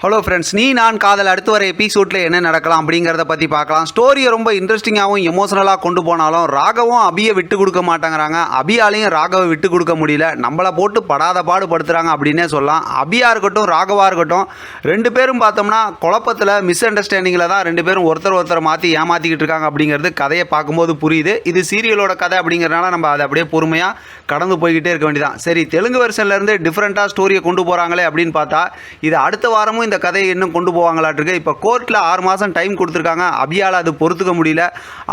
Hello friends, நீ நான் காதல் அடுத்து வர எபிசோடில் என்ன நடக்கலாம் அப்படிங்கிறத பற்றி பார்க்கலாம். ஸ்டோரியை ரொம்ப இன்ட்ரெஸ்டிங்காகவும் எமோஷனலாக கொண்டு போனாலும் ராகவும் அபியை விட்டு கொடுக்க மாட்டேங்கிறாங்க. அபியாலையும் ராகவை விட்டு கொடுக்க முடியல. நம்மளை போட்டு படாத பாடு படுத்துகிறாங்க அப்படின்னே சொல்லலாம். அபியா இருக்கட்டும் ராகவா இருக்கட்டும், ரெண்டு பேரும் பார்த்தோம்னா குழப்பத்தில் மிஸ் அண்டர்ஸ்டாண்டிங்கில் தான் ரெண்டு பேரும் ஒருத்தரை மாற்றி ஏமாற்றிக்கிட்டு இருக்காங்க அப்படிங்கிறது கதையை பார்க்கும்போது புரியுது. இது சீரியலோட கதை அப்படிங்கிறனால நம்ம அதை அப்படியே பொறுமையாக கடந்து போய்கிட்டே இருக்க வேண்டியதான். சரி, தெலுங்கு வெர்ஷன்லேருந்து டிஃப்ரெண்ட்டாக ஸ்டோரியை கொண்டு போகிறாங்களே அப்படின்னு பார்த்தா இது அடுத்த வாரமும் இந்த கதையை இன்னும் கொண்டு போவாங்களாட்டிருக்கு. இப்போ கோர்ட்டில் 6 மாதம் டைம் கொடுத்துருக்காங்க. அபியால் அது பொறுத்துக்க முடியல.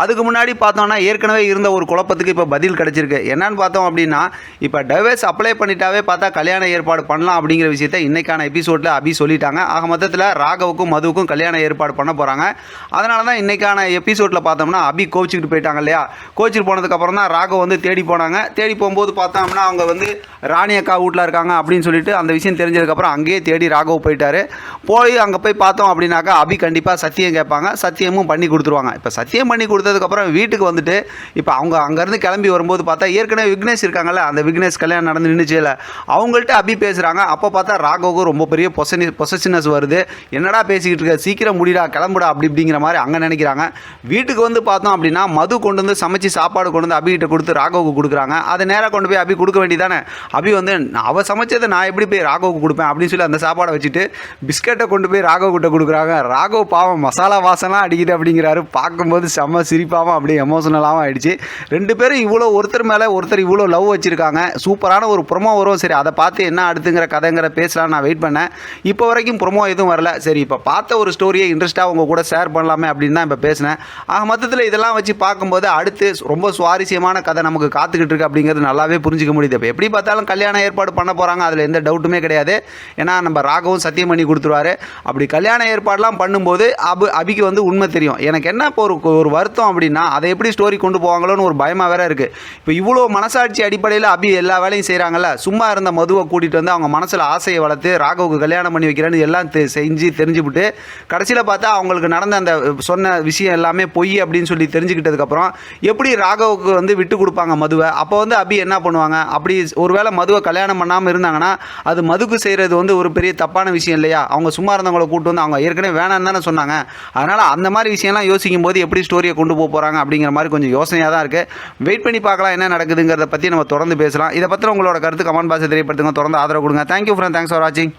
அதுக்கு முன்னாடி பார்த்தோம்னா ஏற்கனவே இருந்த ஒரு குழப்பத்துக்கு இப்போ பதில் கிடச்சிருக்கு. என்னன்னு பார்த்தோம் அப்படின்னா, இப்போ டைவர்ஸ் அப்ளை பண்ணிட்டாவே பார்த்தா கல்யாண ஏற்பாடு பண்ணலாம் அப்படிங்கிற விஷயத்தை இன்றைக்கான எபிசோடில் அபி சொல்லிட்டாங்க. ஆக மொத்தத்தில் ராகவுக்கும் மதுவுக்கும் கல்யாண ஏற்பாடு பண்ண போகிறாங்க. அதனால தான் இன்றைக்கான எபிசோடில் பார்த்தோம்னா அபி கோச்சிக்கிட்டு போயிட்டாங்க இல்லையா. கோச்சிட்டு போனதுக்கப்புறம் தான் ராகவ் வந்து தேடி போனாங்க. தேடி போகும்போது பார்த்தோம்னா அவங்க வந்து ராணி அக்கா வீட்டில் இருக்காங்க அப்படின்னு சொல்லிட்டு அந்த விஷயம் தெரிஞ்சதுக்கப்புறம் அங்கேயே தேடி ராகவ் போயிட்டாரு. அங்கே போய் பார்த்தோம் அப்படின்னாக்கா அபி கண்டிப்பாக சத்தியம் கேட்பாங்க. சத்தியமும் பண்ணி கொடுத்துருவாங்க. இப்போ சத்தியம் பண்ணி கொடுத்ததுக்கப்புறம் வீட்டுக்கு வந்துட்டு இப்போ அவங்க அங்கேருந்து கிளம்பி வரும்போது பார்த்தா ஏற்கனவே விக்னேஷ் இருக்காங்கல்ல, அந்த விக்னேஷ் கல்யாணம் நடந்து நின்றுச்சுல, அவங்கள்ட்ட அபி பேசுகிறாங்க. அப்போ பார்த்தா ராகவுக்கு ரொம்ப பெரிய பொசசிவ்னஸ் வருது. என்னடா பேசிக்கிட்டு இருக்க, சீக்கிரம் முடிடா கிளம்புடா அப்படி இப்படிங்கிற மாதிரி அங்கே நினைக்கிறாங்க. வீட்டுக்கு வந்து பார்த்தோம் அப்படின்னா மது கொண்டு வந்து சமைச்சு சாப்பாடு கொண்டு வந்து அபிகிட்ட கொடுத்து ராகவுக்கு கொடுக்குறாங்க. அதை நேராக கொண்டு போய் அபி கொடுக்க வேண்டியதானே. அபி வந்து அவள் சமைச்சதை நான் எப்படி போய் ராகவுக்கு கொடுப்பேன் அப்படின்னு சொல்லி அந்த சாப்பாடை வச்சுட்டு பிஸ்கட்டை கொண்டு போய் ராகவ் கிட்ட கொடுக்குறாங்க. ராகவ் பாவம் மசாலா வாசலாம் அடிக்குது அப்படிங்கிறாரு. பார்க்கும்போது செம்ம சிரிப்பாகவும் அப்படியே எமோஷனலாகவும் ஆகிடுச்சு. ரெண்டு பேரும் இவ்வளோ ஒருத்தர் மேலே ஒருத்தர் இவ்வளோ லவ் வச்சுருக்காங்க. சூப்பரான ஒரு ப்ரொமோ வரும். சரி, அதை பார்த்து என்ன அடுத்துங்கிற கதைங்கிற பேசலாம் நான் வெயிட் பண்ணேன். இப்போ வரைக்கும் ப்ரொமோ எதுவும் வரல. சரி, இப்போ பார்த்த ஒரு ஸ்டோரியை இன்ட்ரெஸ்ட்டாக உங்கள் கூட ஷேர் பண்ணலாமே அப்படின்னு தான் இப்போ பேசினேன். ஆக மொத்தத்தில் இதெல்லாம் வச்சு பார்க்கும்போது அடுத்து ரொம்ப சுவாரஸ்யமான கதை நமக்கு காத்துக்கிட்டு இருக்கு அப்படிங்கிறது நல்லாவே புரிஞ்சிக்க முடியுது. இப்போ எப்படி பார்த்தாலும் கல்யாணம் ஏற்பாடு பண்ண போகிறாங்க, அதில் எந்த டவுட்டுமே கிடையாது. ஏன்னா நம்ம ராகவும் சத்தியம் பண்ணி கொடுத்துருவாரு. அப்படி கல்யாண ஏற்பாடெலாம் பண்ணும்போது அபிக்கு வந்து உண்மை தெரியும். எனக்கு என்ன இப்போ ஒரு வருத்தம் அப்படின்னா, அதை எப்படி ஸ்டோரி கொண்டு போவாங்களோன்னு ஒரு பயமாக வேற இருக்குது. இப்போ இவ்வளோ மனசாட்சி அடிப்படையில் அபி எல்லா வேலையும் செய்கிறாங்கல்ல, சும்மா இருந்த மதுவை கூட்டிகிட்டு வந்து அவங்க மனசில் ஆசையை வளர்த்து ராகவுக்கு கல்யாணம் பண்ணி வைக்கிறேன்னு எல்லாம் செஞ்சு தெரிஞ்சுவிட்டு கடைசியில் பார்த்தா அவங்களுக்கு நடந்த அந்த சொன்ன விஷயம் எல்லாமே பொய் அப்படின்னு சொல்லி தெரிஞ்சுக்கிட்டதுக்கப்புறம் எப்படி ராகவுக்கு வந்து விட்டு கொடுப்பாங்க மதுவை. அப்போ வந்து அபி என்ன பண்ணுவாங்க, அப்படி ஒருவேளை மதுவை கல்யாணம் பண்ணாமல் இருந்தாங்கன்னா அது மதுக்கு செய்கிறது வந்து ஒரு பெரிய தப்பான விஷயம் இல்லையா. அவங்க சும்மா இருந்தவங்களை கூட்டு வந்து அவங்க ஏற்கனவே வேணான்னு தானே சொன்னாங்க. அதனால் அந்த மாதிரி விஷயம்லாம் யோசிக்கும் போது எப்படி ஸ்டோரியை கொண்டு போகிறாங்க அப்படிங்கிற மாதிரி கொஞ்சம் யோசனையாக தான் இருக்குது. வெயிட் பண்ணி பார்க்கலாம் என்ன நடக்குதுங்கிறத பற்றி நம்ம தொடர்ந்து பேசலாம். இதை பற்றி உங்களோட கருத்து கமெண்ட் பாக்ஸில் தெரியப்படுத்துங்க. தொடர்ந்து ஆதரவு கொடுங்க. தேங்க்யூ ஃப்ரெண்ட், தேங்க்ஸ் ஃபார் வாட்சிங்.